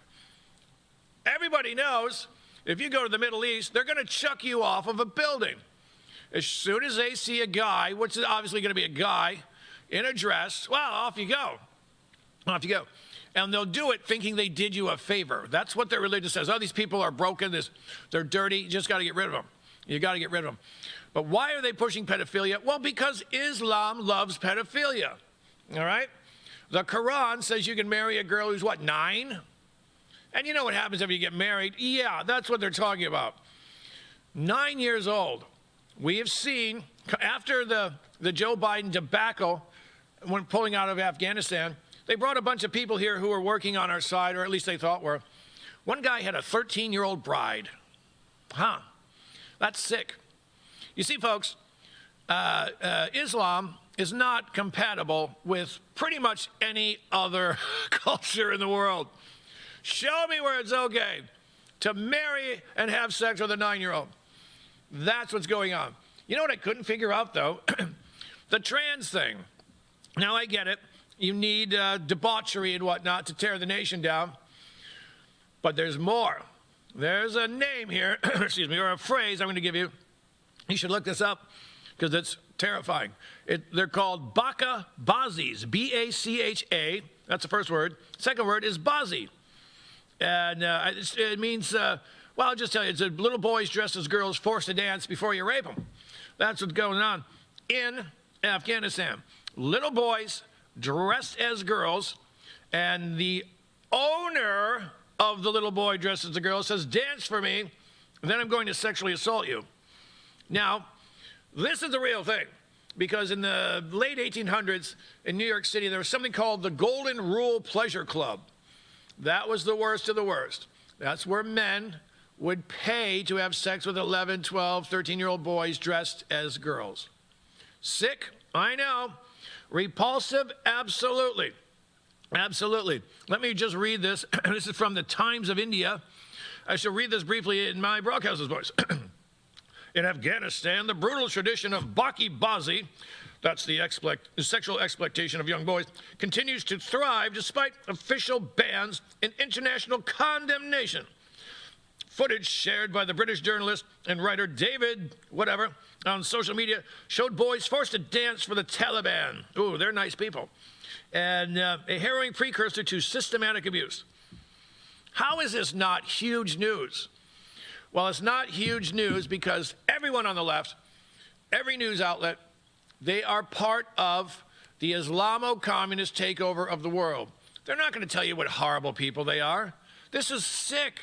Everybody knows if you go to the Middle East, they're going to chuck you off of a building. As soon as they see a guy, which is obviously going to be a guy, in a dress, well, off you go. Off you go. And they'll do it thinking they did you a favor. That's what their religion says. Oh, these people are broken. They're dirty. You just got to get rid of them. You got to get rid of them. But why are they pushing pedophilia? Well, because Islam loves pedophilia. All right? The Quran says you can marry a girl who's, 9? And you know what happens if you get married? Yeah, that's what they're talking about. 9 years old. We have seen, after the Joe Biden debacle, when pulling out of Afghanistan, they brought a bunch of people here who were working on our side, or at least they thought were. One guy had a 13-year-old bride. That's sick. You see, folks, Islam is not compatible with pretty much any other culture in the world. Show me where it's okay to marry and have sex with a 9-year-old. That's what's going on. You know what I couldn't figure out, though? The trans thing. Now, I get it. You need debauchery and whatnot to tear the nation down. But there's more. There's a name here, excuse me, or a phrase I'm going to give you. You should look this up because it's terrifying. They're called Baka Bazis, B-A-C-H-A. That's the first word. Second word is Bazi. And it means, well, I'll just tell you, it's little boys dressed as girls forced to dance before you rape them. That's what's going on in Afghanistan. Little boys dressed as girls, and the owner of the little boy dressed as a girl says, dance for me, and then I'm going to sexually assault you. Now, this is the real thing, because in the late 1800s in New York City, there was something called the Golden Rule Pleasure Club. That was the worst of the worst. That's where men would pay to have sex with 11, 12, 13-year-old boys dressed as girls. Sick? I know. Repulsive? Absolutely. Absolutely. Let me just read this. This is from the Times of India. I shall read this briefly in my broadcaster's voice. In Afghanistan, the brutal tradition of Baki Bazi, that's the sexual exploitation of young boys, continues to thrive despite official bans and international condemnation. Footage shared by the British journalist and writer David whatever on social media showed boys forced to dance for the Taliban. Ooh, they're nice people. And a harrowing precursor to systematic abuse. How is this not huge news? Well, it's not huge news because everyone on the left, every news outlet, they are part of the Islamo-communist takeover of the world. They're not going to tell you what horrible people they are. This is sick.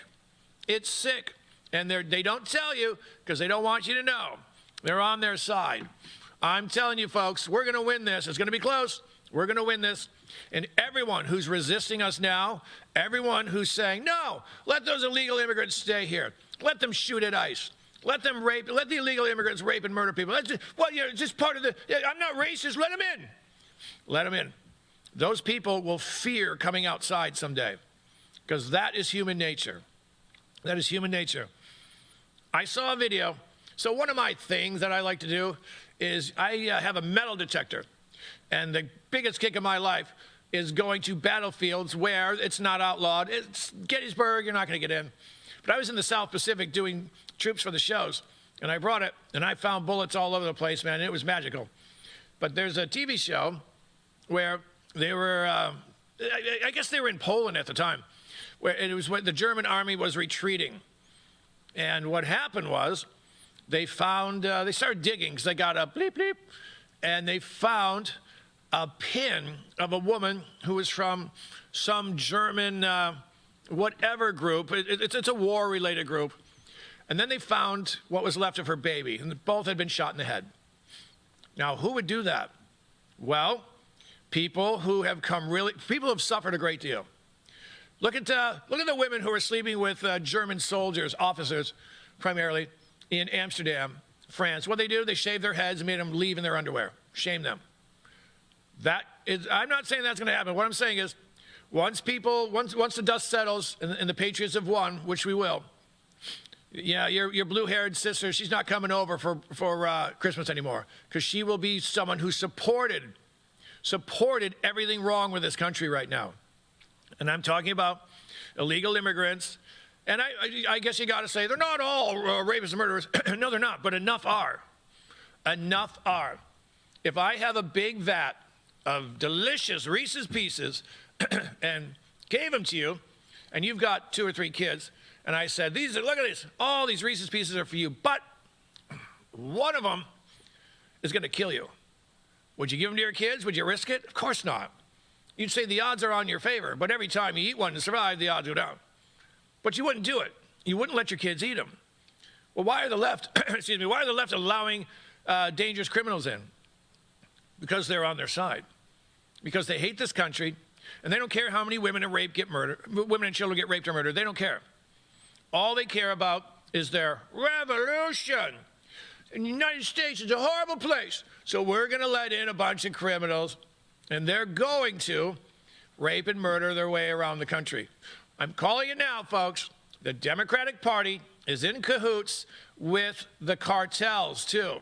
It's sick. And they don't tell you because they don't want you to know. They're on their side. I'm telling you, folks, we're going to win this. It's going to be close. We're going to win this. And everyone who's resisting us now, everyone who's saying, no, let those illegal immigrants stay here. Let them shoot at ICE. Let them rape. Let the illegal immigrants rape and murder people. That's just, well, you know, it's just part of the, I'm not racist. Let them in. Let them in. Those people will fear coming outside someday because that is human nature. That is human nature. I saw a video. So one of my things that I like to do is I have a metal detector. And the biggest kick of my life is going to battlefields where it's not outlawed. It's Gettysburg, you're not going to get in. But I was in the South Pacific doing troops for the shows, and I brought it, and I found bullets all over the place, man. It was magical. But there's a TV show where they were, I guess they were in Poland at the time, where it was when the German army was retreating. And what happened was they found, they started digging because they got a bleep, bleep, and they found a pin of a woman who was from some German whatever group. It's a war-related group. And then they found what was left of her baby, and both had been shot in the head. Now, who would do that? Well, people who have people have suffered a great deal. Look at the women who are sleeping with German soldiers, officers, primarily, in Amsterdam, France. What they do, they shave their heads and made them leave in their underwear. Shame them. I'm not saying that's going to happen. What I'm saying is, once the dust settles and the Patriots have won, which we will, yeah, your blue-haired sister, she's not coming over for Christmas anymore because she will be someone who supported everything wrong with this country right now. And I'm talking about illegal immigrants. And I guess you got to say they're not all rapists and murderers. No, they're not, but enough are. Enough are. If I have a big vat of delicious Reese's Pieces and gave them to you, and you've got 2 or 3 kids, and I said, look at this, all these Reese's Pieces are for you, but one of them is going to kill you. Would you give them to your kids? Would you risk it? Of course not. You'd say the odds are on your favor, but every time you eat one to survive, the odds go down. But you wouldn't do it. You wouldn't let your kids eat them. Well, why are the left, why are the left allowing dangerous criminals in? Because they're on their side. Because they hate this country, and they don't care how many women women and children get raped or murdered. They don't care. All they care about is their revolution. And the United States is a horrible place, so we're going to let in a bunch of criminals, and they're going to rape and murder their way around the country. I'm calling it now, folks. The Democratic Party is in cahoots with the cartels, too.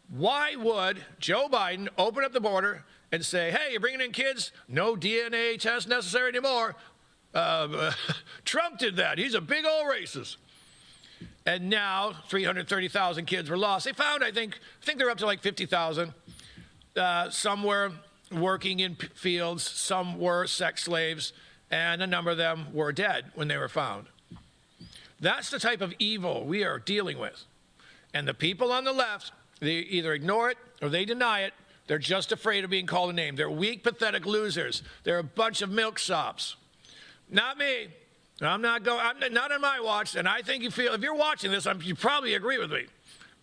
Why would Joe Biden open up the border and say, hey, you're bringing in kids? No DNA test necessary anymore. Trump did that. He's a big old racist. And now 330,000 kids were lost. They found, I think they're up to like 50,000. Some were working in fields. Some were sex slaves. And a number of them were dead when they were found. That's the type of evil we are dealing with. And the people on the left, they either ignore it or they deny it. They're just afraid of being called a name. They're weak, pathetic losers. They're a bunch of milksops. Not me. I'm not on my watch. And I think if you're watching this, you probably agree with me.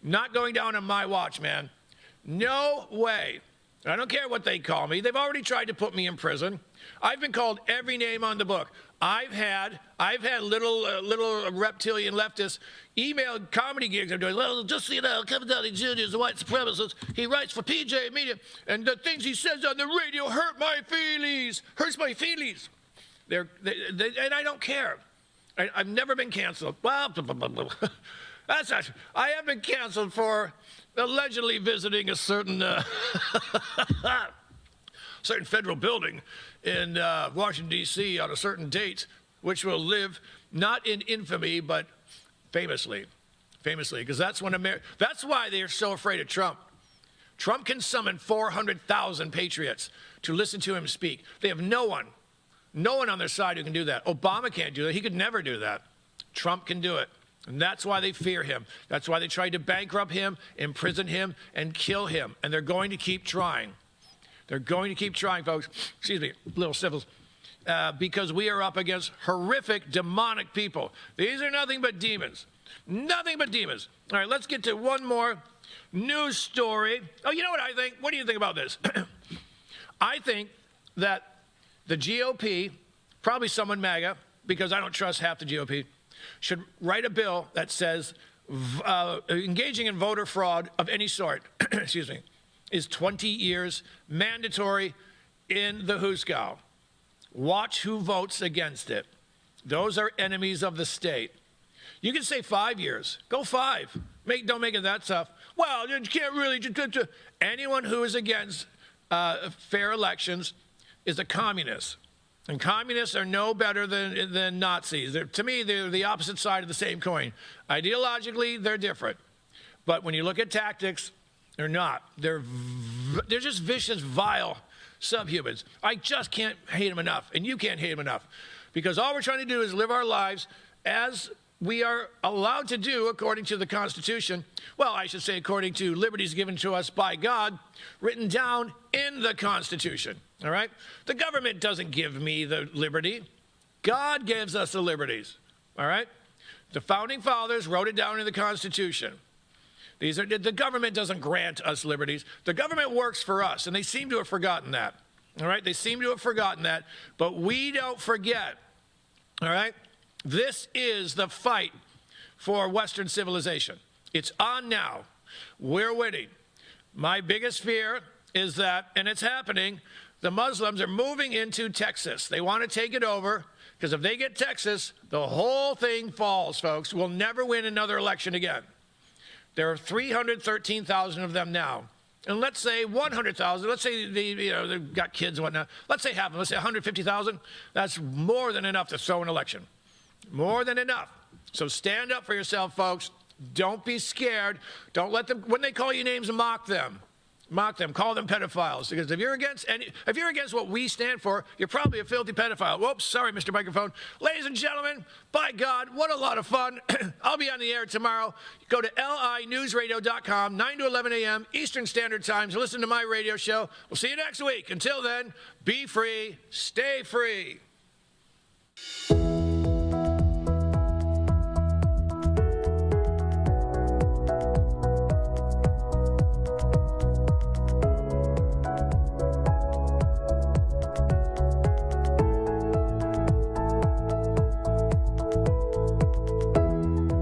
Not going down on my watch, man. No way. I don't care what they call me. They've already tried to put me in prison. I've been called every name on the book. I've had little reptilian leftists email comedy gigs I'm doing. Well, just so you know, Kevin Downey Jr. is a white supremacist. He writes for PJ Media, and the things he says on the radio hurt my feelings. Hurts my feelings. And I don't care. I've never been canceled. Well, that's not. I have been canceled for allegedly visiting a certain certain federal building in Washington, D.C. on a certain date, which will live not in infamy, but famously, because that's why they are so afraid of Trump. Trump can summon 400,000 patriots to listen to him speak. They have no one on their side who can do that. Obama can't do that. He could never do that. Trump can do it. And that's why they fear him. That's why they tried to bankrupt him, imprison him, and kill him. And they're going to keep trying. They're going to keep trying, folks. Excuse me, little civils. Because we are up against horrific, demonic people. These are nothing but demons. Nothing but demons. All right, let's get to one more news story. Oh, you know what I think? What do you think about this? I think that the GOP, probably someone MAGA, because I don't trust half the GOP, should write a bill that says engaging in voter fraud of any sort, excuse me, is 20 years mandatory in the Huskow. Watch who votes against it. Those are enemies of the state. You can say 5 years. Go 5. Don't make it that tough. Well, you can't really. Anyone who is against fair elections is a communist. And communists are no better than Nazis. To me, they're the opposite side of the same coin. Ideologically, they're different. But when you look at tactics, they're not. They're just vicious, vile subhumans. I just can't hate them enough, and you can't hate them enough. Because all we're trying to do is live our lives as we are allowed to do according to the Constitution. Well, I should say according to liberties given to us by God, written down in the Constitution. All right? The government doesn't give me the liberty. God gives us the liberties. All right? The Founding Fathers wrote it down in the Constitution. The government doesn't grant us liberties. The government works for us, and they seem to have forgotten that. All right? They seem to have forgotten that, but we don't forget. All right? This is the fight for Western civilization. It's on now. We're winning. My biggest fear is that, and it's happening, the Muslims are moving into Texas. They want to take it over, because if they get Texas, the whole thing falls, folks. We'll never win another election again. There are 313,000 of them now. And let's say 100,000, let's say they've got kids and whatnot. Let's say half of them, let's say 150,000. That's more than enough to throw an election. More than enough. So stand up for yourself, folks. Don't be scared. Don't let them, when they call you names, mock them. Mock them. Call them pedophiles. Because if you're against what we stand for, you're probably a filthy pedophile. Whoops, sorry, Mr. Microphone. Ladies and gentlemen, by God, what a lot of fun. I'll be on the air tomorrow. Go to linewsradio.com, 9 to 11 a.m. Eastern Standard Time to listen to my radio show. We'll see you next week. Until then, be free, stay free.